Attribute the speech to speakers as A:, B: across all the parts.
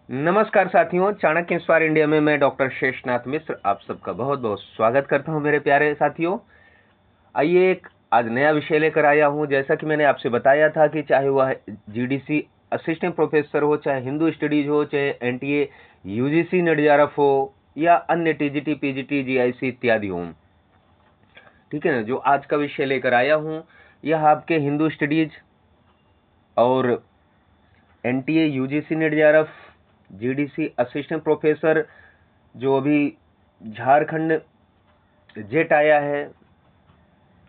A: नमस्कार साथियों, Chanakya inspire India में मैं डॉक्टर शेषनाथ मिश्र आप सबका बहुत बहुत स्वागत करता हूं मेरे प्यारे साथियों। आइए एक आज नया विषय लेकर आया हूं। जैसा कि मैंने आपसे बताया था कि चाहे वह जीडीसी असिस्टेंट प्रोफेसर हो, चाहे हिंदू स्टडीज हो, चाहे एनटीए यूजीसी नेट जेआरएफ हो या अन्य टीजीटी पीजीटी जीआईसी इत्यादि हो, ठीक है ना। जो आज का विषय लेकर आया हूं यह आपके हिंदू स्टडीज और NTA UGC net JRF GDC assistant professor जो अभी झारखंड जेट आया है,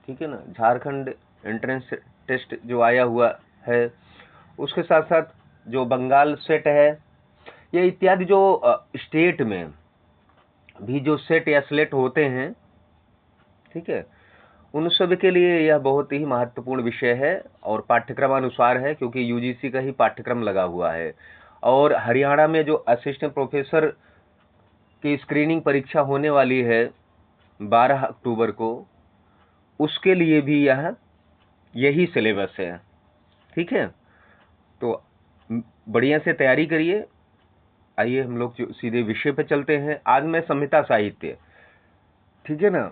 A: ठीक है ना, झारखंड एंट्रेंस टेस्ट जो आया हुआ है, उसके साथ साथ जो बंगाल सेट है, ये इत्यादि जो स्टेट में भी जो सेट या स्लेट होते हैं, ठीक है, उन सब के लिए यह बहुत ही महत्वपूर्ण विषय है और पाठ्यक्रमानुसार है, क्योंकि यूजीसी का ही पाठ्यक्रम लगा हुआ है। और हरियाणा में जो असिस्टेंट प्रोफेसर की स्क्रीनिंग परीक्षा होने वाली है 12 अक्टूबर को, उसके लिए भी यही सिलेबस है, ठीक है। तो बढ़िया से तैयारी करिए। आइए हम लोग सीधे विषय पे चलते हैं। आज मैं संहिता साहित्य, ठीक है ना,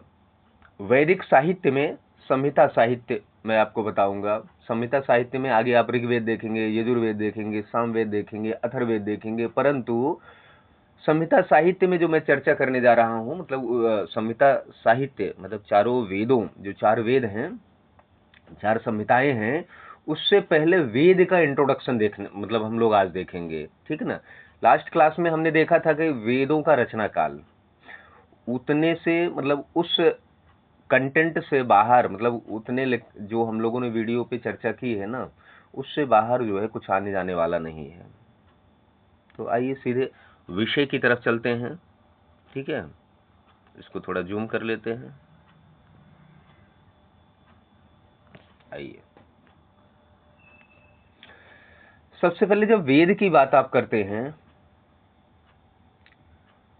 A: वैदिक साहित्य में संहिता साहित्य मैं आपको बताऊंगा। संहिता साहित्य में आगे आप ऋग्वेद देखेंगे, यजुर्वेद देखेंगे, सामवेद देखेंगे, अथर्ववेद देखेंगे, परंतु संहिता साहित्य में जो मैं चर्चा करने जा रहा हूं, मतलब संहिता साहित्य मतलब चारों वेदों, जो चार वेद हैं, चार संहिताएं हैं, उससे पहले वेद का इंट्रोडक्शन देखने मतलब हम लोग आज देखेंगे, ठीक है ना। लास्ट क्लास में हमने देखा था कि वेदों का रचना काल, उतने से मतलब उस कंटेंट से बाहर, मतलब उतने जो हम लोगों ने वीडियो पे चर्चा की है ना, उससे बाहर जो है कुछ आने जाने वाला नहीं है। तो आइए सीधे विषय की तरफ चलते हैं, ठीक है। इसको थोड़ा जूम कर लेते हैं। आइए, सबसे पहले जब वेद की बात आप करते हैं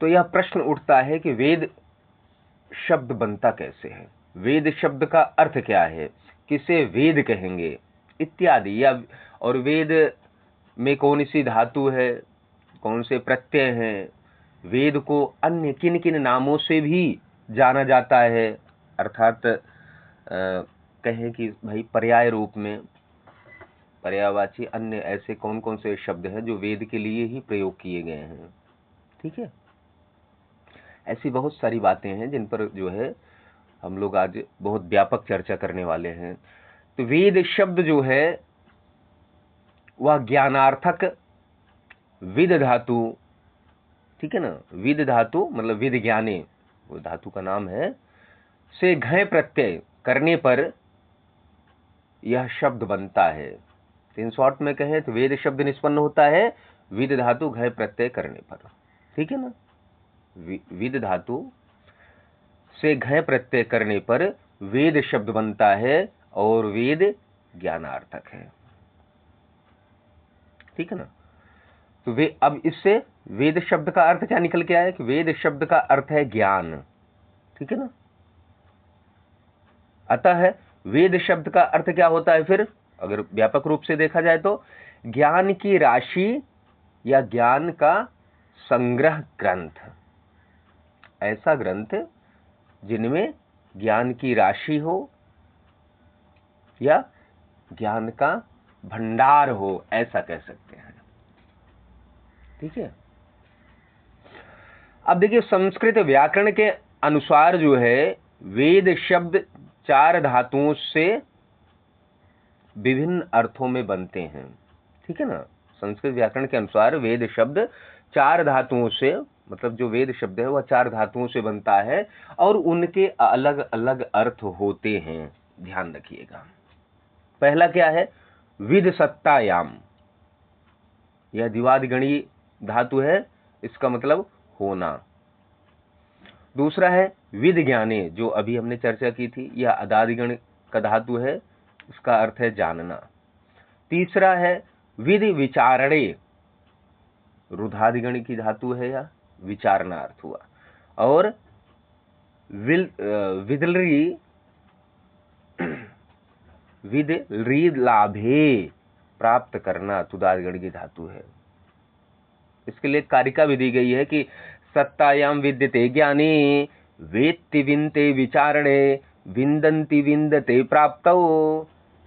A: तो यह प्रश्न उठता है कि वेद शब्द बनता कैसे है, वेद शब्द का अर्थ क्या है, किसे वेद कहेंगे इत्यादि, या और वेद में कौन सी धातु है, कौन से प्रत्यय हैं, वेद को अन्य किन किन नामों से भी जाना जाता है, अर्थात कहें कि भाई पर्याय रूप में, पर्यायवाची अन्य ऐसे कौन कौन से शब्द हैं जो वेद के लिए ही प्रयोग किए गए हैं, ठीक है। ऐसी बहुत सारी बातें हैं जिन पर जो है हम लोग आज बहुत व्यापक चर्चा करने वाले हैं। तो वेद शब्द जो है वह ज्ञानार्थक विद धातु, ठीक है ना, विद धातु मतलब विद ज्ञाने, वो धातु का नाम है, से घय प्रत्यय करने पर यह शब्द बनता है। इन शॉर्ट में कहें तो वेद शब्द निष्पन्न होता है विद धातु घय प्रत्यय करने पर, ठीक है ना। विद धातु से घय प्रत्यय करने पर वेद शब्द बनता है और वेद ज्ञानार्थक है, ठीक है ना। तो अब इससे वेद शब्द का अर्थ क्या निकल के आया कि वेद शब्द का अर्थ है ज्ञान, ठीक है ना। अतः वेद शब्द का अर्थ क्या होता है फिर, अगर व्यापक रूप से देखा जाए तो ज्ञान की राशि या ज्ञान का संग्रह ग्रंथ, ऐसा ग्रंथ जिनमें ज्ञान की राशि हो या ज्ञान का भंडार हो, ऐसा कह सकते हैं, ठीक है। अब देखिए, संस्कृत व्याकरण के अनुसार जो है वेद शब्द चार धातुओं से विभिन्न अर्थों में बनते हैं, ठीक है ना। संस्कृत व्याकरण के अनुसार वेद शब्द चार धातुओं से, मतलब जो वेद शब्द है वह चार धातुओं से बनता है और उनके अलग अलग अर्थ होते हैं, ध्यान रखिएगा। पहला क्या है, विद सत्तायाम, यह द्विवादिगणीय धातु है, इसका मतलब होना। दूसरा है विद ज्ञाने, जो अभी हमने चर्चा की थी, यह अदादिगण का धातु है, इसका अर्थ है जानना। तीसरा है विद विचारणे, रुधादिगण की धातु है, या विचारना अर्थ हुआ। और विदलरी, विद लाभे, प्राप्त करना, तुदादिगण की धातु है। इसके लिए कारिका भी दी गई है कि सत्तायाम विद्यते ज्ञानी वेत्ति विन्ते विचारणे विन्दन्ति विन्दते प्राप्तौ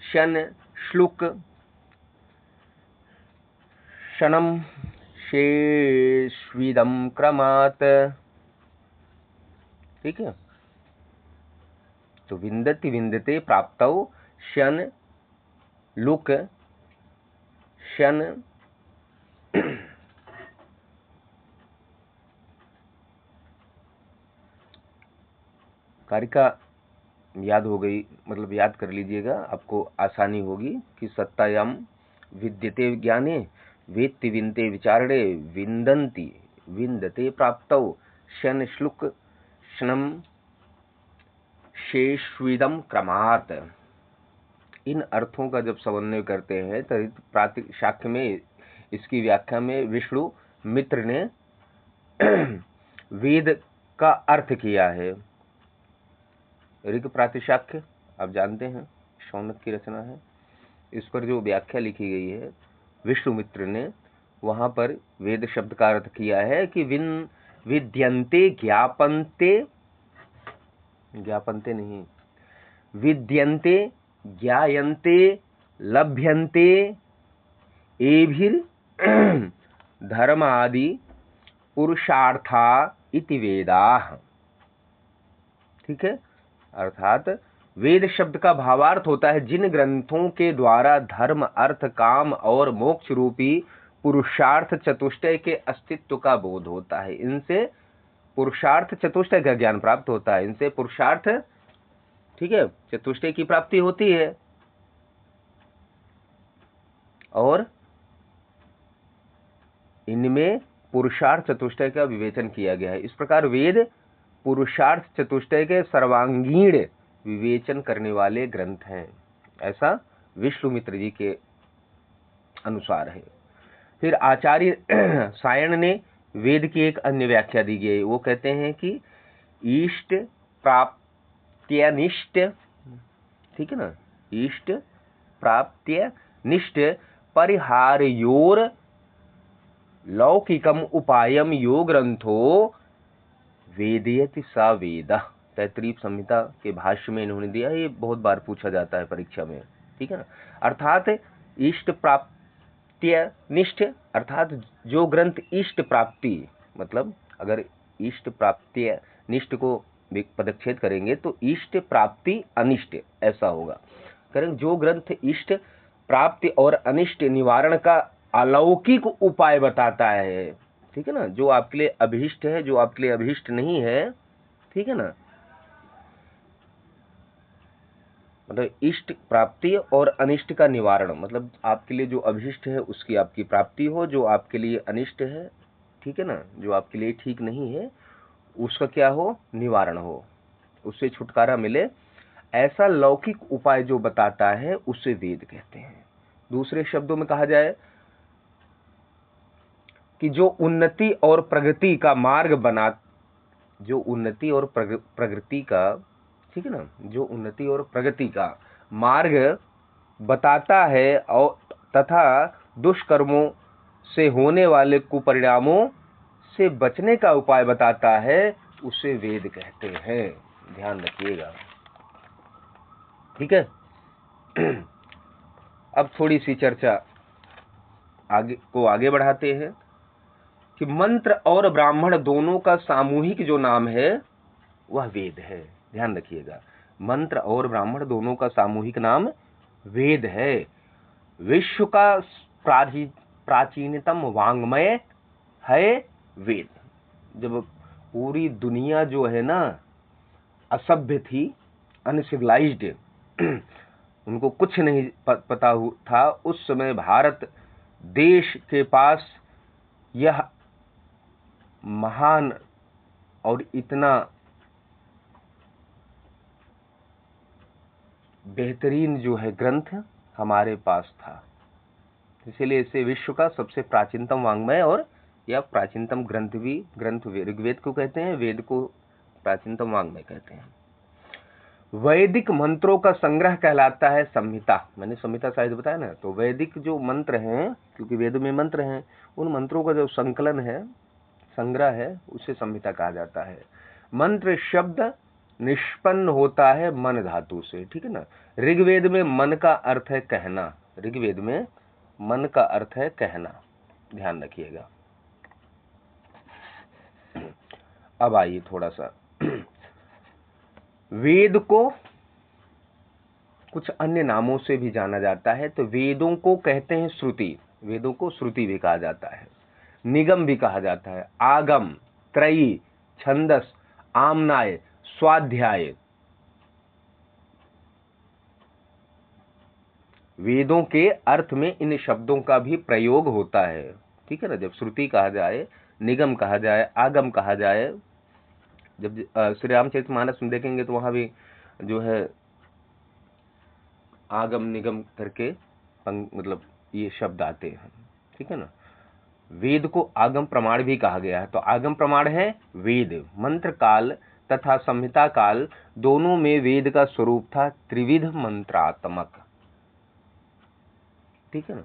A: शन श्लुक क्षणम शेष्विदम क्रमात्। ठीक है, तो विन्दति विन्दते प्राप्तौ शन लुक शन कारिका याद हो गई, मतलब याद कर लीजिएगा, आपको आसानी होगी कि सत्तायाम विद्यते ज्ञाने वेत्ति विन्ते विचारणे विन्दन्ति विन्दते प्राप्तौ शन श्लुक क्षणम शेष्विदम क्रमात्। इन अर्थों का जब समन्वय करते हैं तो प्रातिक शाक्य में इसकी व्याख्या में विष्णु मित्र ने वेद का अर्थ किया है। ऋग प्रातिशाख्य आप जानते हैं, शौनक की रचना है, इस पर जो व्याख्या लिखी गई है विष्णुमित्र ने, वहां पर वेद शब्द का अर्थ किया है कि विद्यन्ते ज्ञापन्ते, ज्ञापन्ते नहीं, विद्यन्ते ज्ञायन्ते लभ्यन्ते एभिर धर्म आदि पुरुषार्था इति वेदाः। ठीक है, अर्थात वेद शब्द का भावार्थ होता है जिन ग्रंथों के द्वारा धर्म अर्थ काम और मोक्ष रूपी पुरुषार्थ चतुष्टय के अस्तित्व का बोध होता है। इनसे पुरुषार्थ चतुष्टय का ज्ञान प्राप्त होता है, इनसे पुरुषार्थ, ठीक है, चतुष्टय की प्राप्ति होती है। और इनमें पुरुषार्थ चतुष्टय का विवेचन किया गया है। इस प्रकार वेद पुरुषार्थ चतुष्टय के सर्वांगीण विवेचन करने वाले ग्रंथ हैं, ऐसा विष्णुमित्र जी के अनुसार है। फिर आचार्य सायण ने वेद की एक अन्य व्याख्या दी गई, वो कहते हैं कि इष्ट प्राप्त्यनिष्ट, ठीक है ना, इष्ट प्राप्त्यनिष्ट परिहारयोर लौकिकम उपायम यो ग्रंथो वेदयति सा वेद। तैत्रीय संहिता के भाष्य में इन्होंने दिया, ये बहुत बार पूछा जाता है परीक्षा में, ठीक है ना। अर्थात इष्ट प्राप्त्यनिष्ठ, अर्थात जो ग्रंथ इष्ट प्राप्ति, मतलब अगर इष्ट प्राप्त्यनिष्ठ को पदच्छेद करेंगे तो इष्ट प्राप्ति अनिष्ट ऐसा होगा। करें जो ग्रंथ इष्ट प्राप्ति और अनिष्ट निवारण का अलौकिक उपाय बताता है, ठीक है ना, जो आपके लिए अभीष्ट है, जो आपके लिए अभीष्ट नहीं है, ठीक है ना, मतलब इष्ट प्राप्ति और अनिष्ट का निवारण, मतलब आपके लिए जो अभीष्ट है उसकी आपकी प्राप्ति हो, जो आपके लिए अनिष्ट है, ठीक है ना, जो आपके लिए ठीक नहीं है उसका क्या हो, निवारण हो, उससे छुटकारा मिले, ऐसा लौकिक उपाय जो बताता है उसे वेद कहते हैं। दूसरे शब्दों में कहा जाए कि जो उन्नति और प्रगति का मार्ग बना, जो उन्नति और प्रगति का, ठीक है ना, जो उन्नति और प्रगति का मार्ग बताता है और तथा दुष्कर्मों से होने वाले कुपरिणामों से बचने का उपाय बताता है, उसे वेद कहते हैं। ध्यान रखिएगा, ठीक है। अब थोड़ी सी चर्चा आगे बढ़ाते हैं कि मंत्र और ब्राह्मण दोनों का सामूहिक जो नाम है वह वेद है। ध्यान रखिएगा, मंत्र और ब्राह्मण दोनों का सामूहिक नाम वेद है। विश्व का प्राचीनतम वाङ्मय है वेद। जब पूरी दुनिया जो है ना असभ्य थी, अनसिविलाइज्ड, उनको कुछ नहीं पता था, उस समय भारत देश के पास यह महान और इतना बेहतरीन जो है ग्रंथ हमारे पास था, इसीलिए इसे विश्व का सबसे प्राचीनतम वाङ्मय और या प्राचीनतम ग्रंथ भी, ग्रंथ ऋग्वेद को कहते हैं, वेद को प्राचीनतम वाङ्मय कहते हैं। वैदिक मंत्रों का संग्रह कहलाता है संहिता। मैंने संहिता शायद बताया ना। तो वैदिक जो मंत्र हैं, क्योंकि वेद में मंत्र हैं, उन मंत्रों का जो संकलन है, संग्रह है, उसे संहिता कहा जाता है। मंत्र शब्द निष्पन्न होता है मन धातु से, ठीक है ना। ऋग्वेद में मन का अर्थ है कहना। ऋग्वेद में मन का अर्थ है कहना, ध्यान रखिएगा। अब आइए थोड़ा सा, वेद को कुछ अन्य नामों से भी जाना जाता है। तो वेदों को कहते हैं श्रुति, वेदों को श्रुति भी कहा जाता है, निगम भी कहा जाता है, आगम, त्रयी, छंदस, आमनाय, स्वाध्याय। वेदों के अर्थ में इन शब्दों का भी प्रयोग होता है, ठीक है ना। जब श्रुति कहा जाए, निगम कहा जाए, आगम कहा जाए, जब श्री रामचरितमानस में देखेंगे तो वहां भी जो है आगम निगम करके मतलब ये शब्द आते हैं, ठीक है ना। वेद को आगम प्रमाण भी कहा गया है। तो आगम प्रमाण है वेद। मंत्र काल तथा संहिता काल दोनों में वेद का स्वरूप था त्रिविध मंत्रात्मक, ठीक है ना।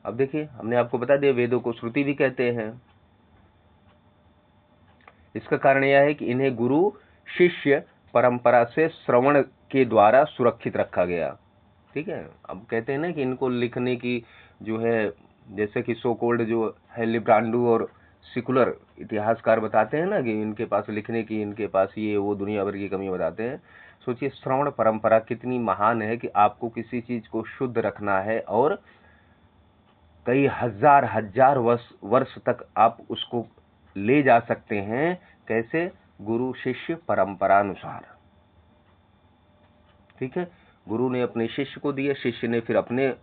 A: अब देखिए, हमने आपको बता दिया वेदों को श्रुति भी कहते हैं। इसका कारण यह है कि इन्हें गुरु शिष्य परंपरा से श्रवण के द्वारा सुरक्षित रखा गया, ठीक है। अब कहते हैं ना कि इनको लिखने की जो है, जैसे कि सो कोल्ड जो है लिब्रांडू और सिकुलर इतिहासकार बताते हैं ना कि इनके पास लिखने की, इनके पास ये वो दुनिया भर की कमी बताते हैं। सोचिए श्रवण परंपरा कितनी महान है कि आपको किसी चीज को शुद्ध रखना है और कई हजार हजार वर्ष तक आप उसको ले जा सकते हैं। कैसे? गुरु शिष्य परंपरानुसार, ठीक है। गुरु ने अपने शिष्य को दिया, शिष्य ने फिर अपने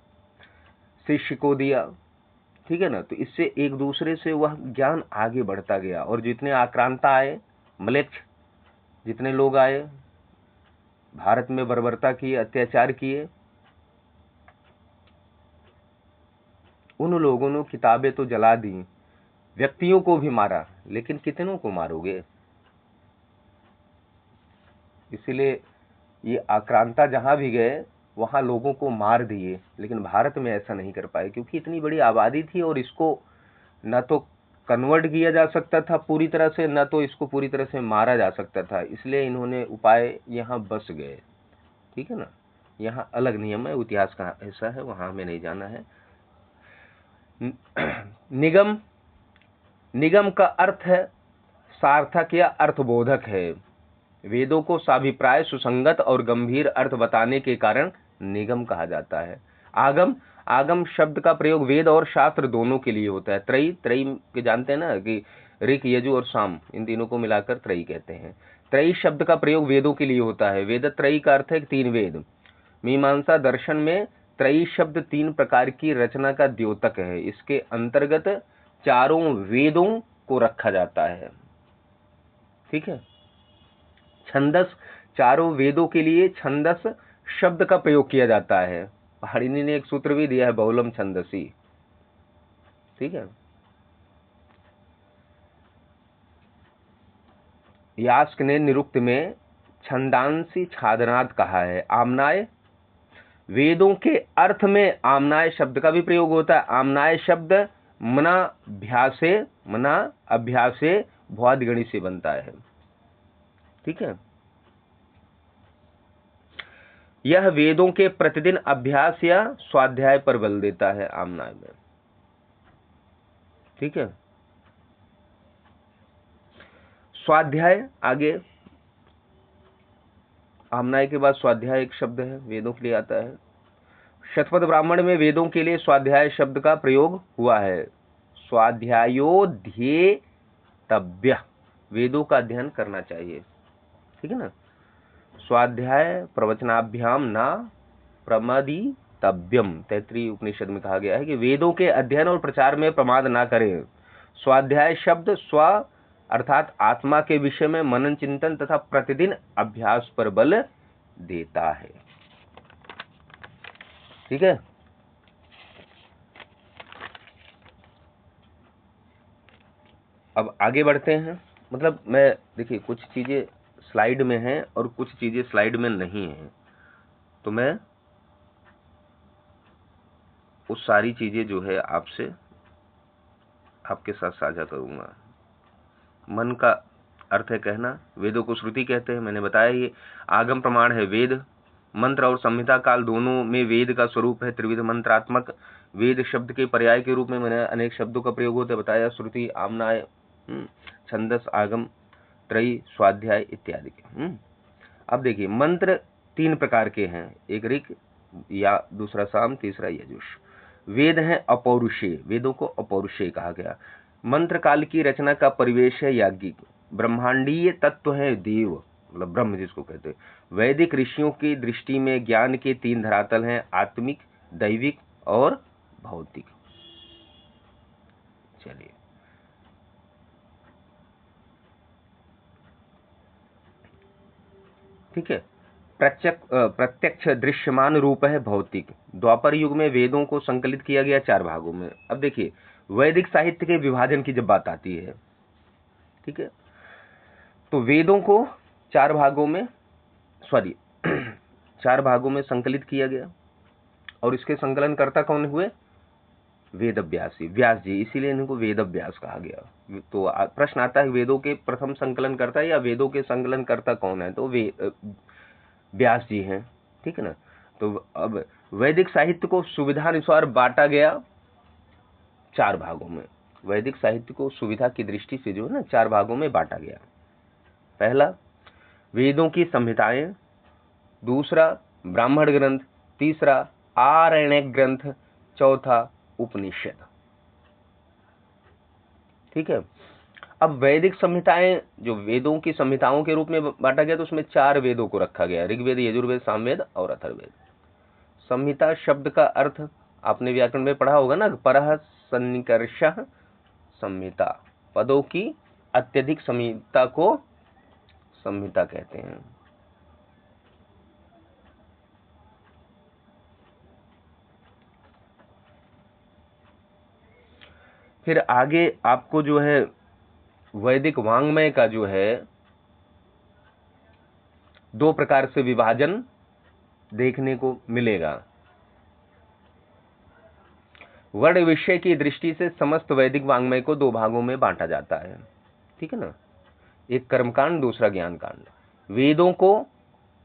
A: शिष्य को दिया, ठीक है ना। तो इससे एक दूसरे से वह ज्ञान आगे बढ़ता गया। और जितने आक्रांता आए, मलेच्छ जितने लोग आए, भारत में बर्बरता किए, अत्याचार किए, उन लोगों ने किताबें तो जला दी, व्यक्तियों को भी मारा, लेकिन कितनों को मारोगे। इसीलिए ये आक्रांता जहां भी गए वहां लोगों को मार दिए, लेकिन भारत में ऐसा नहीं कर पाए, क्योंकि इतनी बड़ी आबादी थी और इसको न तो कन्वर्ट किया जा सकता था पूरी तरह से, न तो इसको पूरी तरह से मारा जा सकता था। इसलिए इन्होंने उपाय यहाँ बस गए, ठीक है ना। यहाँ अलग नियम है, इतिहास का ऐसा है, वहां हमें नहीं जाना है। निगम, निगम का अर्थ है सार्थक या अर्थबोधक है। वेदों को साभिप्राय, सुसंगत और गंभीर अर्थ बताने के कारण निगम कहा जाता है। आगम, आगम शब्द का प्रयोग वेद और शास्त्र दोनों के लिए होता है। त्रयी, त्रयी के जानते हैं ना कि ऋक, यजु और साम, इन तीनों को मिलाकर त्रयी कहते हैं। त्रयी शब्द का प्रयोग वेदों के लिए होता है। वेद त्रयी का अर्थ है तीन वेद। मीमांसा दर्शन में त्रयी शब्द तीन प्रकार की रचना का द्योतक है। इसके अंतर्गत चारों वेदों को रखा जाता है, ठीक है। छंदस, चारों वेदों के लिए छंदस शब्द का प्रयोग किया जाता है। पाणिनि ने एक सूत्र भी दिया है, बहुलम छंदसी, ठीक है। यास्क ने निरुक्त में छंदांसी छादनाद कहा है। आमनाय, वेदों के अर्थ में आमनाय शब्द का भी प्रयोग होता है। आमनाय शब्द मनाभ्यासे, मना अभ्यासे भुआदिगणि से बनता है, ठीक है। यह वेदों के प्रतिदिन अभ्यास या स्वाध्याय पर बल देता है आमनाय में, ठीक है। स्वाध्याय, आगे आमनाय के बाद स्वाध्याय एक शब्द है, वेदों के लिए आता है। शतपथ ब्राह्मण में वेदों के लिए स्वाध्याय शब्द का प्रयोग हुआ है। स्वाध्यायोध्येतव्य, वेदों का अध्ययन करना चाहिए, ठीक है ना। स्वाध्याय प्रवचनाभ्याम ना प्रमदितव्यम, तैत्रीय उपनिषद में कहा गया है कि वेदों के अध्ययन और प्रचार में प्रमाद ना करें। स्वाध्याय शब्द स्व अर्थात आत्मा के विषय में मनन चिंतन तथा प्रतिदिन अभ्यास पर बल देता है, ठीक है। अब आगे बढ़ते हैं। मतलब मैं देखिए कुछ चीजें स्लाइड में हैं और कुछ चीजें स्लाइड में नहीं हैं, तो मैं उस सारी चीजें जो है आपके साथ साझा करूंगा। मन का अर्थ है कहना, वेदों को श्रुति कहते हैं, मैंने बताया ये आगम प्रमाण है वेद। मंत्र और संहिता काल दोनों में वेद का स्वरूप है त्रिविध मंत्रात्मक। वेद शब्द के पर्याय के रूप में मैंने अनेक शब्दों का प्रयोग होता है बताया, श्रुति, आमनाय, छंदस, आगम, त्रयी, स्वाध्याय इत्यादि। अब देखिए मंत्र 3 प्रकार के हैं, एक ऋक या दूसरा साम, तीसरा यजुष। वेद है अपौरुषेय, वेदों को अपौरुषेय कहा गया। मंत्र काल की रचना का परिवेश है याज्ञिक। ब्रह्मांडीय तत्व है देव, मतलब ब्रह्म जिसको कहते हैं। वैदिक ऋषियों की दृष्टि में ज्ञान के 3 धरातल हैं, आत्मिक, दैविक और भौतिक। चलिए ठीक है। प्रत्यक्ष दृश्यमान रूप है भौतिक। द्वापर युग में वेदों को संकलित किया गया 4 भागों में। अब देखिए वैदिक साहित्य के विभाजन की जब बात आती है, ठीक है, तो वेदों को 4 भागों में 4 भागों में संकलित किया गया और इसके संकलनकर्ता कौन हुए? वेद व्यासी, व्यास जी, इसीलिए इनको वेद व्यास कहा गया। तो प्रश्न आता है वेदों के प्रथम संकलनकर्ता या वेदों के संकलनकर्ता कौन है? तो व्यास जी हैं, ठीक है ना। तो अब वैदिक साहित्य को सुविधानुसार बांटा गया 4 भागों में। वैदिक साहित्य को सुविधा की दृष्टि से जो है ना 4 भागों में बांटा गया। पहला वेदों की संहिताएं, दूसरा ब्राह्मण ग्रंथ, तीसरा आरण्यक ग्रंथ, चौथा उपनिषद। ठीक है। अब वैदिक संहिताएं जो वेदों की संहिताओं के रूप में बांटा गया, तो उसमें 4 वेदों को रखा गया, ऋग्वेद, यजुर्वेद, सामवेद और अथर्ववेद। संहिता शब्द का अर्थ आपने व्याकरण में पढ़ा होगा ना, परः सन्निकर्षः संहिता, पदों की अत्यधिक संहिता को संहिता कहते हैं। फिर आगे आपको जो है वैदिक वांग्मय का जो है 2 प्रकार से विभाजन देखने को मिलेगा। वर्ण विषय की दृष्टि से समस्त वैदिक वांग्मय को 2 भागों में बांटा जाता है, ठीक है ना। एक कर्मकांड, दूसरा ज्ञान कांड।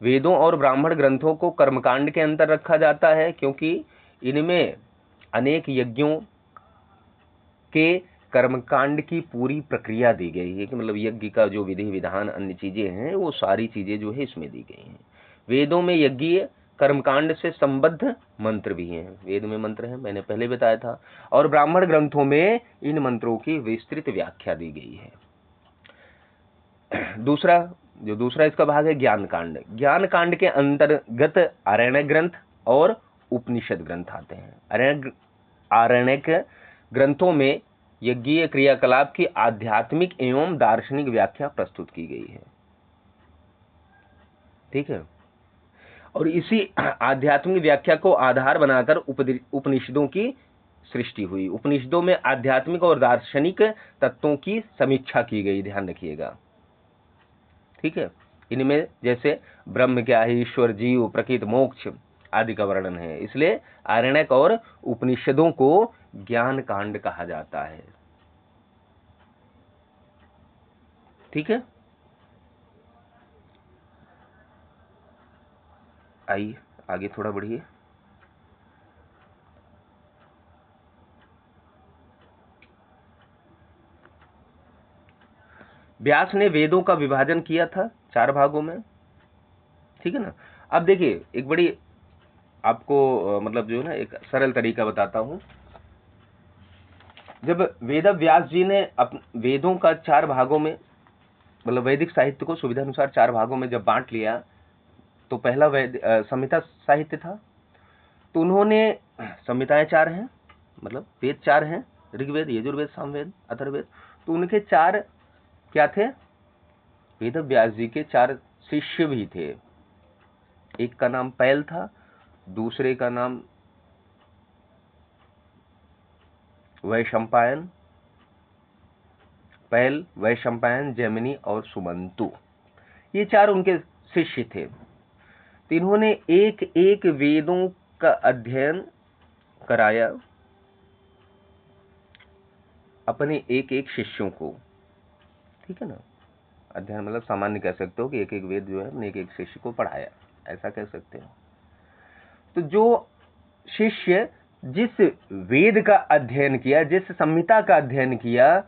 A: वेदों और ब्राह्मण ग्रंथों को कर्मकांड के अंतर रखा जाता है, क्योंकि इनमें अनेक यज्ञों के कर्मकांड की पूरी प्रक्रिया दी गई है, कि मतलब यज्ञ का जो विधि विधान अन्य चीजें हैं वो सारी चीजें जो है इसमें दी गई हैं। वेदों में यज्ञीय कर्मकांड से संबद्ध मंत्र भी हैं, वेद में मंत्र हैं, मैंने पहले बताया था, और ब्राह्मण ग्रंथों में इन मंत्रों की विस्तृत व्याख्या दी गई है। दूसरा इसका भाग है ज्ञान कांड। ज्ञान कांड के अंतर्गत आरण्यक ग्रंथ और उपनिषद ग्रंथ आते हैं। आरण्यक ग्रंथों में यज्ञीय क्रियाकलाप की आध्यात्मिक एवं दार्शनिक व्याख्या प्रस्तुत की गई है, ठीक है। और इसी आध्यात्मिक व्याख्या को आधार बनाकर उपनिषदों की सृष्टि हुई। उपनिषदों में आध्यात्मिक और दार्शनिक तत्वों की समीक्षा की गई, ध्यान रखिएगा, ठीक है। इनमें जैसे ब्रह्म क्या है, ईश्वर, जीव, प्रकृति, मोक्ष आदि का वर्णन है। इसलिए आरण्यक और उपनिषदों को ज्ञान कांड कहा जाता है, ठीक है। आइए आगे थोड़ा बढ़िए। व्यास ने वेदों का विभाजन किया था 4 भागों में, ठीक है ना। अब देखिए एक बड़ी आपको मतलब जो है ना एक सरल तरीका बताता हूं। जब वेद व्यास जी ने वेदों का 4 भागों में, मतलब वैदिक साहित्य को सुविधा अनुसार 4 भागों में जब बांट लिया, तो पहला संहिता साहित्य था। तो उन्होंने संहिताएं 4 हैं, मतलब वेद 4 हैं, ऋग्वेद, यजुर्वेद, सामवेद, अथर्ववेद। तो उनके 4 क्या थे? वेद व्यास जी के 4 शिष्य भी थे। एक का नाम पैल था, दूसरे का नाम वैशंपायन, पैल, वैशंपायन, जैमिनी और सुमंतु। ये 4 उनके शिष्य थे। तो इन्होंने एक एक वेदों का अध्ययन कराया अपने एक एक शिष्यों को, ठीक है ना। अध्ययन मतलब सामान्य कह सकते हो कि एक एक वेद जो है अपने एक एक शिष्य को पढ़ाया, ऐसा कह सकते हो। तो जो शिष्य जिस वेद का अध्ययन किया, जिस संहिता का अध्ययन किया,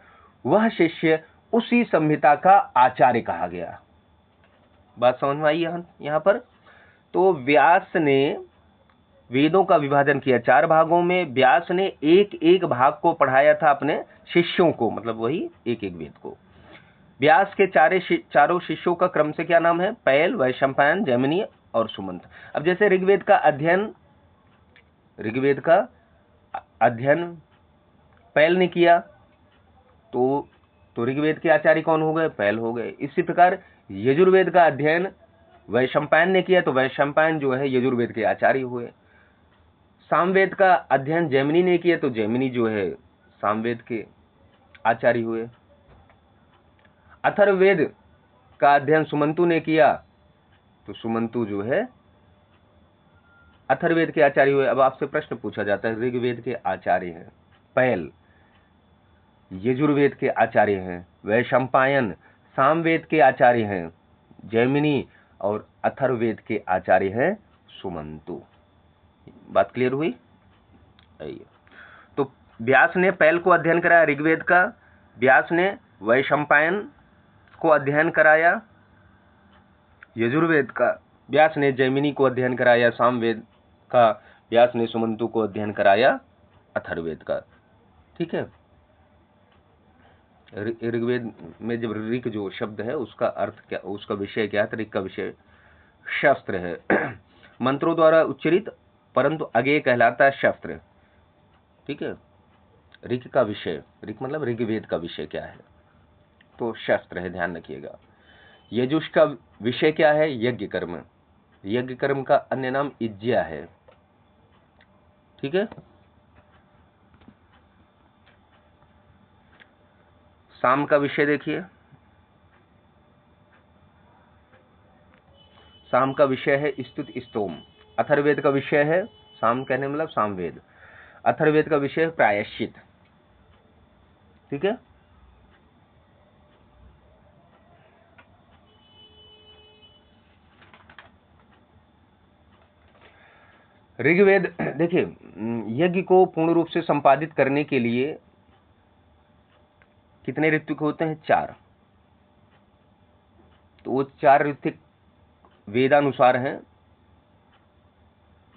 A: वह शिष्य उसी संहिता का आचार्य कहा गया। बात समझ में आई यहां पर। तो व्यास ने वेदों का विभाजन किया 4 भागों में। व्यास ने एक एक भाग को पढ़ाया था अपने शिष्यों को, मतलब वही एक एक वेद को। व्यास के चारों शिष्यों का क्रम से क्या नाम है? पैल, वैशंपायन, जैमिनी और सुमंत। अब जैसे ऋग्वेद का अध्ययन पैल ने किया, तो ऋग्वेद के आचार्य कौन हो गए? पैल हो गए। इसी प्रकार यजुर्वेद का अध्ययन वैशंपायन ने किया, तो वैशंपायन जो है यजुर्वेद के आचार्य हुए। सामवेद का अध्ययन जैमिनी ने किया, तो जैमिनी जो है सामवेद के आचार्य हुए। अथर्ववेद का अध्ययन सुमंतु ने किया, तो सुमंतु जो है अथर्ववेद के आचार्य हुए। अब आपसे प्रश्न पूछा जाता है, ऋग्वेद के आचार्य हैं पैल, यजुर्वेद के आचार्य हैं वैशंपायन, सामवेद के आचार्य हैं जैमिनी और अथर्ववेद के आचार्य हैं सुमंतु। बात क्लियर हुई? तो व्यास ने पैल को अध्ययन कराया ऋग्वेद का, व्यास ने वैशंपायन को अध्ययन कराया यजुर्वेद का, व्यास ने जैमिनी को अध्ययन कराया सामवेद का, व्यास ने सुमंतु को अध्ययन कराया अथर्ववेद का। ठीक है। ऋग्वेद में जब ऋक जो शब्द है उसका अर्थ क्या, उसका विषय क्या है? ऋक का विषय शस्त्र है मंत्रों द्वारा उच्चरित परंतु अज्ञेय कहलाता है शस्त्र। ठीक है। ऋक का विषय, ऋक मतलब ऋग्वेद का विषय क्या है? तो शस्त्र है, ध्यान रखिएगा। यजुष का विषय क्या है? यज्ञ कर्म। यज्ञ कर्म का अन्य नाम इज्या है। ठीक है। साम का विषय देखिए, साम का विषय है स्तुत स्तोम। अथर्ववेद का विषय है, साम कहने मतलब सामवेद, अथर्ववेद का विषय है प्रायश्चित। ठीक है। ऋग्वेद देखिए, यज्ञ को पूर्ण रूप से संपादित करने के लिए कितने ऋत्विक होते हैं? 4। तो वो 4 ऋत्विक वेदानुसार हैं।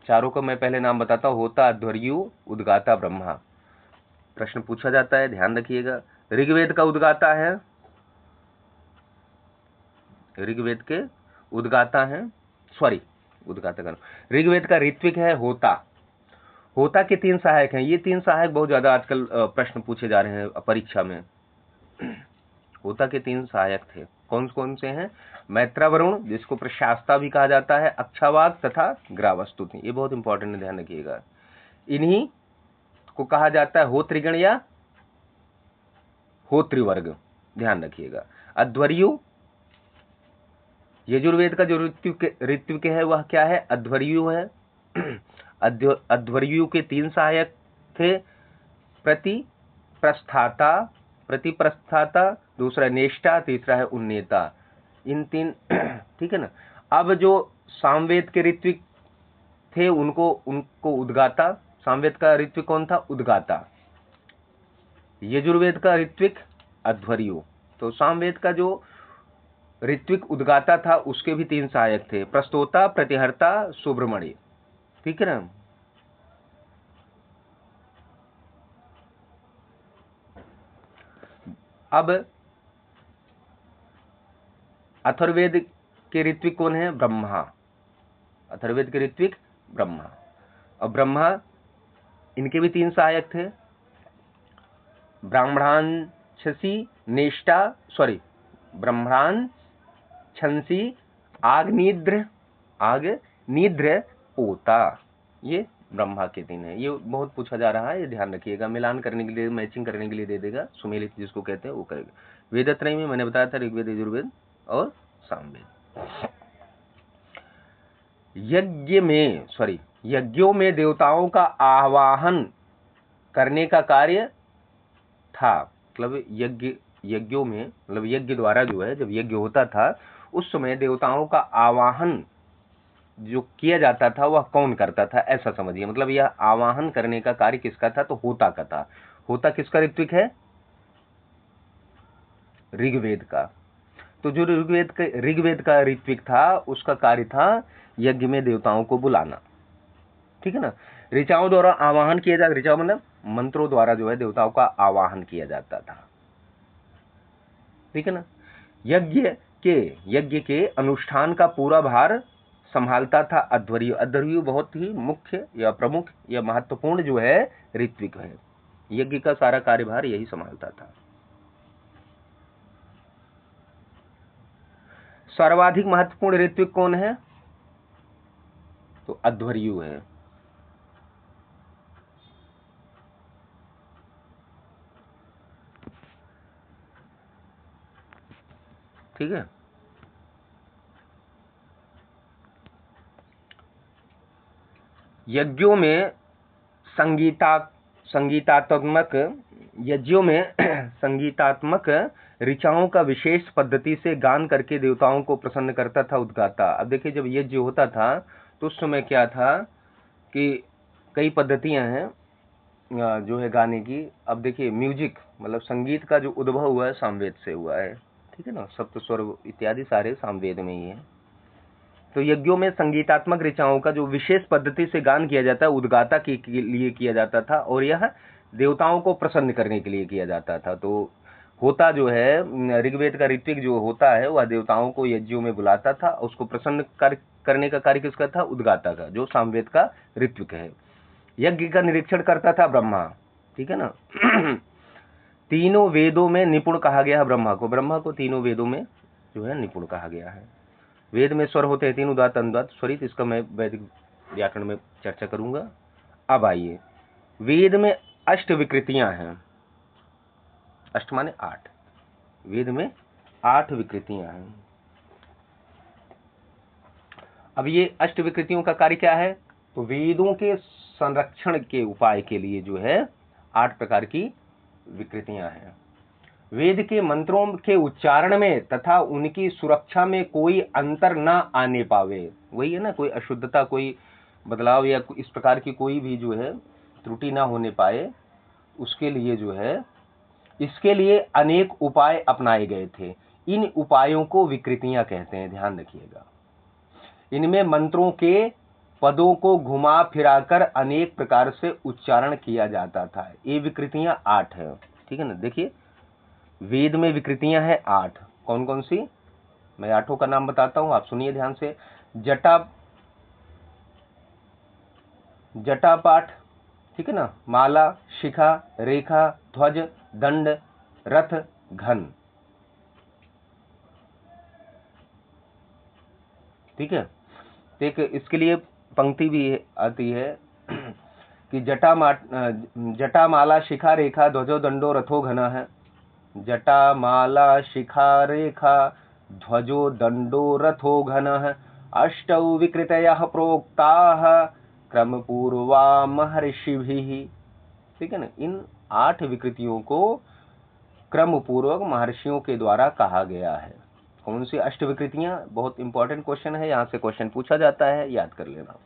A: चारों का मैं पहले नाम बताता हूं। होता, अध्वर्यु, उद्गाता, ब्रह्मा। प्रश्न पूछा जाता है, ध्यान रखिएगा। ऋग्वेद का उद्गाता है, ऋग्वेद के उद्गाता है, उद्गाता का ऋग्वेद का ऋत्विक है होता। होता के 3 सहायक हैं। ये 3 सहायक बहुत ज्यादा आजकल प्रश्न पूछे जा रहे हैं परीक्षा में। होता के 3 सहायक थे, कौन कौन से हैं? मैत्रावरुण, जिसको प्रशास्ता भी कहा जाता है, अक्षावाक तथा ग्रावस्तुति। ये बहुत इंपॉर्टेंट है, ध्यान रखिएगा। इन्हीं को कहा जाता है होत्रिगण या होत्रिवर्ग, ध्यान रखिएगा। अध्वर्यु, यजुर्वेद का जो ऋत्विक है वह क्या है? अध्वर्यु है। अध्वर्यु के 3 सहायक थे, प्रतिप्रस्थाता, दूसरा नेष्टा, तीसरा है उन्नेता। इन 3 ठीक है ना। अब जो सामवेद के ऋत्विक थे उनको उद्गाता। सामवेद का ऋत्विक कौन था? उद्गाता। यजुर्वेद का ऋत्विक अध्वर्यु। तो सामवेद का जो ऋत्विक उद्गाता था उसके भी 3 सहायक थे, प्रस्तोता, प्रतिहर्ता, सुब्रमण्य। ठीक है ना। अब अथर्ववेद के ऋत्विक कौन है? ब्रह्मा। अथर्ववेद के ऋत्विक ब्रह्मा। अब ब्रह्मा, इनके भी 3 सहायक थे, ब्राह्मणांसी नेष्टा, ब्रह्मणान छंसी, आग्निद्र, पोता। ये ब्रह्मा के 3 है। ये बहुत पूछा जा रहा है, ये ध्यान रखिएगा। मिलान करने के लिए, मैचिंग करने के लिए दे देगा, सुमेलित जिसको कहते हैं वो करेगा। वेदत्रय में मैंने बताया था ऋग्वेद, यजुर्वेद और सामवेद। यज्ञों में देवताओं का आवाहन करने का कार्य था। मतलब यज्ञों में, मतलब यज्ञ द्वारा जो है, जब यज्ञ होता था उस समय देवताओं का आवाहन जो किया जाता था वह कौन करता था, ऐसा समझिए। मतलब यह आवाहन करने का कार्य किसका था, तो होता का था। होता किसका ऋत्विक है, ऋग्वेद का। तो जो ऋग्वेद का ऋत्विक था उसका कार्य था यज्ञ में देवताओं को बुलाना, ठीक है ना। ऋचाओं द्वारा आवाहन किया जाता, ऋचाओं मतलब मंत्रों द्वारा जो है देवताओं का आवाहन किया जाता था, ठीक है ना। यज्ञ के अनुष्ठान का पूरा भार संभालता था अध्वर्यु। अध्वर्यु बहुत ही मुख्य या प्रमुख या महत्वपूर्ण जो है ऋत्विक है। यज्ञ का सारा कार्यभार यही संभालता था। सर्वाधिक महत्वपूर्ण ऋत्विक कौन है, तो अध्वर्यु है। ठीक है। यज्ञों में संगीतात्मक ऋचाओं का विशेष पद्धति से गान करके देवताओं को प्रसन्न करता था उद्गाता। अब देखिए, जब यज्ञ होता था तो उस समय क्या था कि कई पद्धतियां हैं जो है गाने की। अब देखिए, म्यूजिक मतलब संगीत का जो उद्भव हुआ है सामवेद से हुआ है, ठीक है ना। सप्त स्वर इत्यादि सारे सामवेद में ही है। तो यज्ञों में संगीतात्मक ऋचाओं का जो विशेष पद्धति से गान किया जाता है उद्गाता के लिए किया जाता था, और यह देवताओं को प्रसन्न करने के लिए किया जाता था। तो होता जो है ऋग्वेद का ऋत्विक जो होता है वह देवताओं को यज्ञों में बुलाता था, उसको प्रसन्न करने का कार्य किसका था, उद्गाता का, जो सामवेद का ऋत्विक है। यज्ञ का निरीक्षण करता था ब्रह्मा, ठीक है ना। तीनों वेदों में निपुण कहा गया है ब्रह्मा को तीनों वेदों में जो है निपुण कहा गया है। वेद में स्वर होते हैं तीन, उदात्त अनुदात्त स्वरित। इसका मैं वैदिक व्याकरण में चर्चा करूंगा। अब आइए, वेद में अष्ट विकृतियां हैं। अष्ट माने 8, वेद में 8 विकृतियां हैं। अब ये अष्ट विकृतियों का कार्य क्या है, तो वेदों के संरक्षण के उपाय के लिए जो है 8 प्रकार की विकृतियां हैं। वेद के मंत्रों के उच्चारण में तथा उनकी सुरक्षा में कोई अंतर न आने पावे। वही है ना, कोई अशुद्धता, कोई बदलाव या इस प्रकार की कोई भी जो है त्रुटि ना होने पाए, उसके लिए जो है, इसके लिए अनेक उपाय अपनाए गए थे। इन उपायों को विकृतियां कहते हैं, ध्यान रखिएगा। इनमें मंत्रों के पदों को घुमा फिराकर अनेक प्रकार से उच्चारण किया जाता था। ये विकृतियां 8 है, ठीक है ना। देखिए, वेद में विकृतियां हैं 8। कौन कौन सी, मैं 8 का नाम बताता हूं, आप सुनिए ध्यान से। जटापाठ, ठीक है ना। माला, शिखा, रेखा, ध्वज, दंड, रथ, घन, ठीक है। एक इसके लिए पंक्ति भी आती है कि जटा माला शिखा रेखा ध्वजो दंडो रथो घन है। जटा माला शिखा रेखा ध्वजो दंडो रथो घन है। अष्टौ विकृतयः प्रोक्ताः क्रमपूर्वा महर्षिभिः, ठीक है ना। इन 8 विकृतियों को क्रम पूर्वक महर्षियों के द्वारा कहा गया है। कौन सी अष्ट विकृतियां, बहुत इंपॉर्टेंट क्वेश्चन है, यहां से क्वेश्चन पूछा जाता है, याद कर लेना।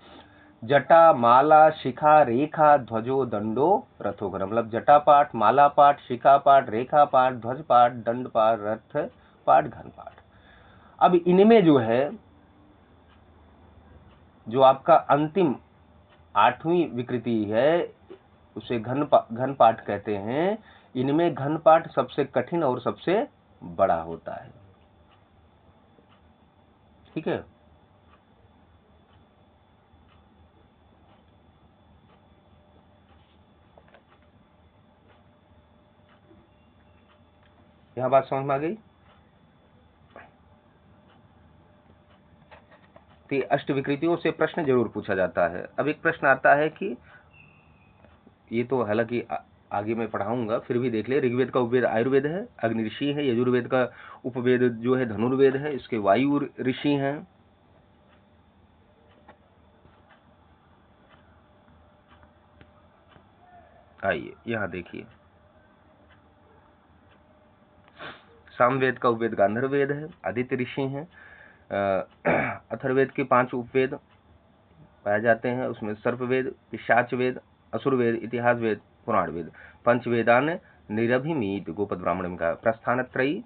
A: जटा माला शिखा रेखा ध्वजो दंडो रथो घन, मतलब जटा पाठ, माला पाठ, शिखा पाठ, रेखा पाठ, ध्वज पाठ, दंड पाठ, रथ पाठ, घन पाठ। अब इनमें जो है, जो आपका अंतिम 8वीं विकृति है उसे घन पाठ कहते हैं। इनमें घन पाठ सबसे कठिन और सबसे बड़ा होता है, ठीक है। यह बात समझ में आ गई। तो अष्ट विकृतियों से प्रश्न जरूर पूछा जाता है। अब एक प्रश्न आता है कि ये तो हालांकि आगे मैं पढ़ाऊंगा, फिर भी देख ले। ऋग्वेद का उपवेद आयुर्वेद है, अग्नि ऋषि है। यजुर्वेद का उपवेद जो है धनुर्वेद है, इसके वायु ऋषि हैं। आइए यहाँ देखिए, सामवेद का उपवेद गांधर्वेद है, आदित्य ऋषि हैं। अथर्ववेद के 5 उपवेद पाए जाते हैं, उसमें सर्पवेद, पिशाचवेद, असुरवेद, इतिहास वेद, पुराण वेद। पंचवेदान निरभिमीत गोपद ब्राह्मण का प्रस्थानत्रयी,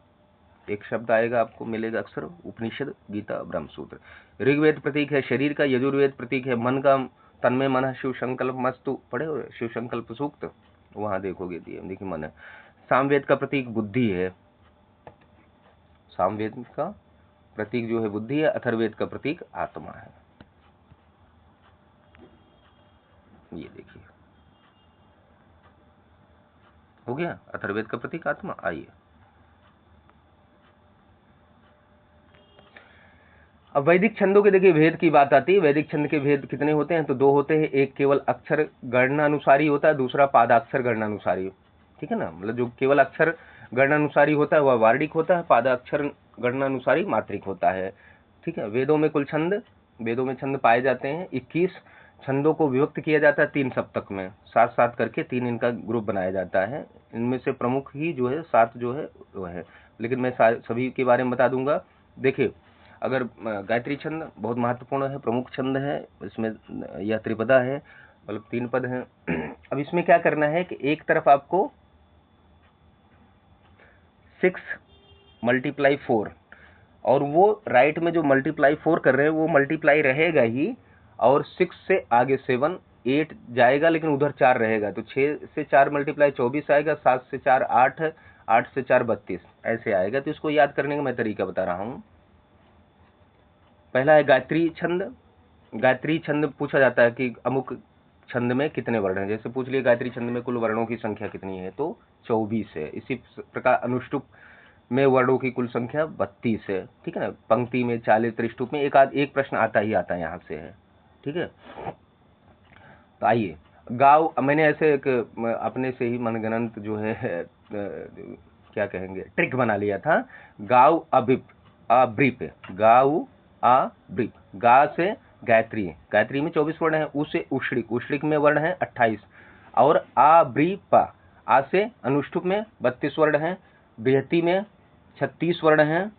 A: एक शब्द आएगा आपको मिलेगा अक्सर, उपनिषद, गीता, ब्रह्मसूत्र। ऋग्वेद प्रतीक है शरीर का, यजुर्वेद प्रतीक है मन का, तन्मय मन शिव संकल्प मस्तु, पढ़े हो शिव संकल्प सूक्त, वहां देखोगे देखिए मन है। सामवेद का प्रतीक बुद्धि है, सामवेद का प्रतीक जो है बुद्धि है। अथर्ववेद का प्रतीक आत्मा है। ये देखिए हो गया, अथर्ववेद का प्रतीक आत्मा। आइए अब वैदिक छंदों के देखिए भेद की बात आती है। वैदिक छंद के भेद कितने होते हैं? तो 2 होते हैं, एक केवल अक्षर गणनानुसारी होता है, दूसरा पादाक्षर गणनानुसारी। ठीक है ना, मतलब जो केवल अक्षर गणनानुसारी होता है वह वार्णिक होता है, पादाक्षर गणनानुसारी मात्रिक होता है। ठीक है, वेदों में कुल छंद, वेदों में छंद पाए जाते हैं 21। छंदों को विभक्त किया जाता है 3 सप्तक में, 7-7 करके 3 इनका ग्रुप बनाया जाता है। इनमें से प्रमुख ही जो है 7 जो है वो है, लेकिन मैं सभी के बारे में बता दूंगा। देखिए अगर गायत्री छंद बहुत महत्वपूर्ण है, प्रमुख छंद है, इसमें यह त्रिपदा है, मतलब 3 पद हैं। अब इसमें क्या करना है कि एक तरफ आपको 6 × 4, और वो राइट में जो मल्टीप्लाई 4 कर रहे हैं वो मल्टीप्लाई रहेगा ही, और 6 से आगे 7 8 जाएगा, लेकिन उधर 4 रहेगा, तो 6 से 4 मल्टीप्लाई 24 आएगा, 7 से 4 8, 8 से 4 32 ऐसे आएगा। तो इसको याद करने का मैं तरीका बता रहा हूँ। पहला है गायत्री छंद। गायत्री छंद पूछा जाता है कि अमुक छंद में कितने वर्ण हैं, जैसे पूछ लिया गायत्री छंद में कुल वर्णों की संख्या कितनी है, तो 24 है। इसी प्रकार अनुष्टुप में वर्णों की कुल संख्या 32 है। ठीक है ना, पंक्ति में 40, त्रिष्टुप में एक प्रश्न आता ही आता है यहाँ से है। ठीक है, तो आइए गाँव, मैंने ऐसे एक अपने से ही मनगणंत जो है क्या कहेंगे ट्रिक बना लिया था। गाँव अबिप अब्रीप, गाँव अब्रीप, गा से गायत्री, गायत्री में 24 वर्ण है, उ से उष्णिक, उष्णिक में वर्ण है 28, और अब्रीपा, आ से अनुष्टुप में 32 वर्ण है, बृहति में 36 वर्ण है,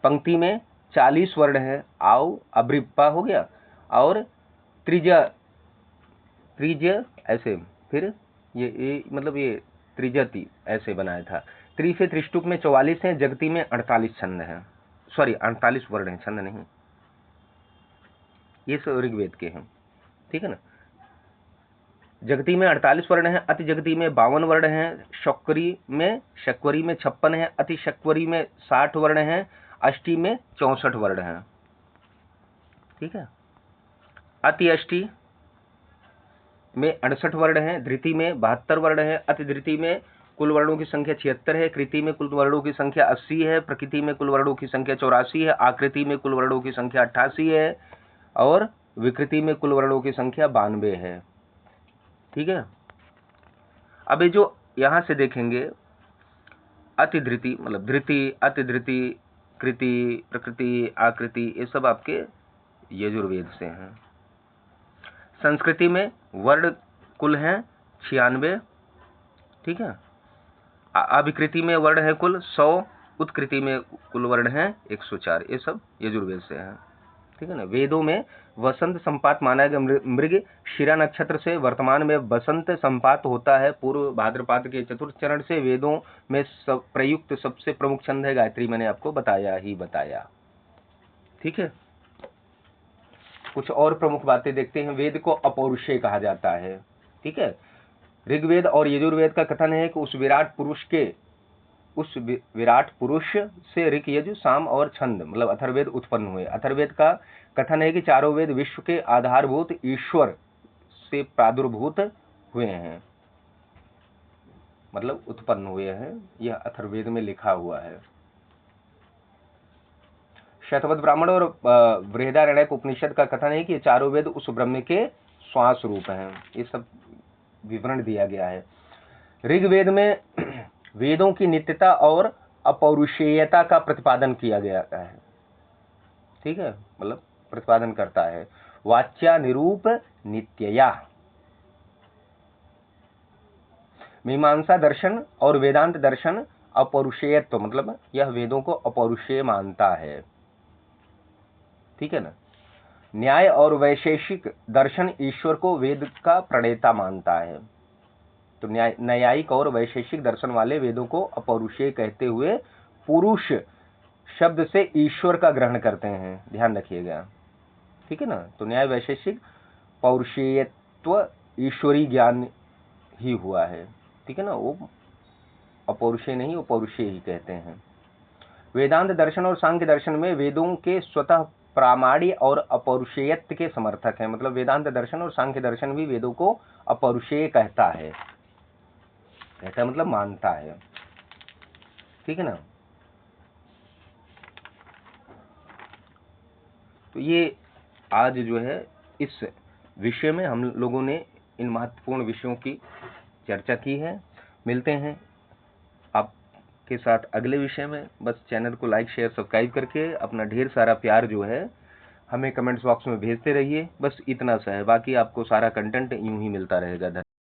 A: पंक्ति में 40 वर्ण है, आओ अब्रीपा हो गया, और त्रिज्य ऐसे, फिर ये मतलब ये त्रिजति ऐसे बनाया था। त्रि से त्रिष्टुप में 44 है, जगती में 48 छंद है, सॉरी 48 वर्ण है, छंद नहीं, ये सब ऋग्वेद के हैं। ठीक है ना, जगती में 48 वर्ण है, अति जगती में 52 वर्ण है, शक्वरी में 56 है, अति शक्वरी में 60 वर्ण है, अष्टी में 64 वर्ण है। ठीक है, अति अष्टी में 68 वर्ण है, धृति में 72 वर्ण है, अति धृति में कुल वर्णों की संख्या 76 है, कृति में कुल वर्णों की संख्या 80 है, प्रकृति में कुल वर्णों की संख्या 84 है, आकृति में कुल वर्णों की संख्या 88 है, और विकृति में कुल वर्णों की संख्या 92 है। ठीक है, अब ये जो यहां से देखेंगे अति धृति मतलब धृति, अति धृति, कृति, प्रकृति, आकृति, ये सब आपके यजुर्वेद से हैं। संस्कृति में वर्ण कुल हैं 96। ठीक है, अभिकृति में वर्ण है कुल 100, उत्कृति में कुल वर्ण है 104, ये सब यजुर्वेद से हैं। ठीक है ना, वेदों में वसंत संपात माना गया मृग शिरा नक्षत्र से वर्तमान में वसंत संपात होता है पूर्व भाद्रपाद के चतुर्थ चरण से। वेदों में प्रयुक्त सबसे प्रमुख छंद है गायत्री, मैंने आपको बताया ही बताया। ठीक है, कुछ और प्रमुख बातें देखते हैं। वेद को अपौरुषेय कहा जाता है। ठीक है, ऋग्वेद और यजुर्वेद का कथन है कि उस विराट पुरुष से ऋक, यजु, साम और छंद मतलब अथर्ववेद उत्पन्न हुए। अथर्ववेद का कथन है कि चारों वेद विश्व के आधारभूत ईश्वर से प्रादुर्भूत हुए हैं, मतलब उत्पन्न हुए हैं, यह अथर्ववेद में लिखा हुआ है। शतपथ ब्राह्मण और बृहदारण्यक उपनिषद का कथन है कि चारों वेद उस ब्रह्म के श्वास रूप हैं। ये सब विवरण दिया गया है। ऋग्वेद में वेदों की नित्यता और अपौरुषेयता का प्रतिपादन किया गया है, ठीक है, मतलब प्रतिपादन करता है। वाच्या निरूप नित्यया। मीमांसा दर्शन और वेदांत दर्शन अपौरुषेयत्व, मतलब यह वेदों को अपौरुषेय मानता है, ठीक है ना। न्याय और वैशेषिक दर्शन ईश्वर को वेद का प्रणेता मानता है। तो न्यायिक और वैशेषिक दर्शन वाले वेदों को अपौरुषेय कहते हुए पुरुष शब्द से ईश्वर का ग्रहण करते हैं, ध्यान रखिएगा, ठीक है ना। तो न्याय वैशेषिक पौरुषेयत्व ईश्वरी ज्ञान ही हुआ है, ठीक है ना, वो अपौरुषेय नहीं, वो पौरुषेय ही कहते हैं। वेदांत दर्शन और सांख्य दर्शन में वेदों के स्वतः प्रामाण्य और अपौरुषेयत्व के समर्थक हैं, मतलब वेदांत दर्शन और सांख्य दर्शन भी वेदों को अपौरुषेय कहता है, मतलब मानता है, ठीक है ना। तो ये आज जो है इस विषय में हम लोगों ने इन महत्वपूर्ण विषयों की चर्चा की है। मिलते हैं आपके साथ अगले विषय में। बस चैनल को लाइक शेयर सब्सक्राइब करके अपना ढेर सारा प्यार जो है हमें कमेंट्स बॉक्स में भेजते रहिए, बस इतना सा है, बाकी आपको सारा कंटेंट यूं ही मिलता रहेगा।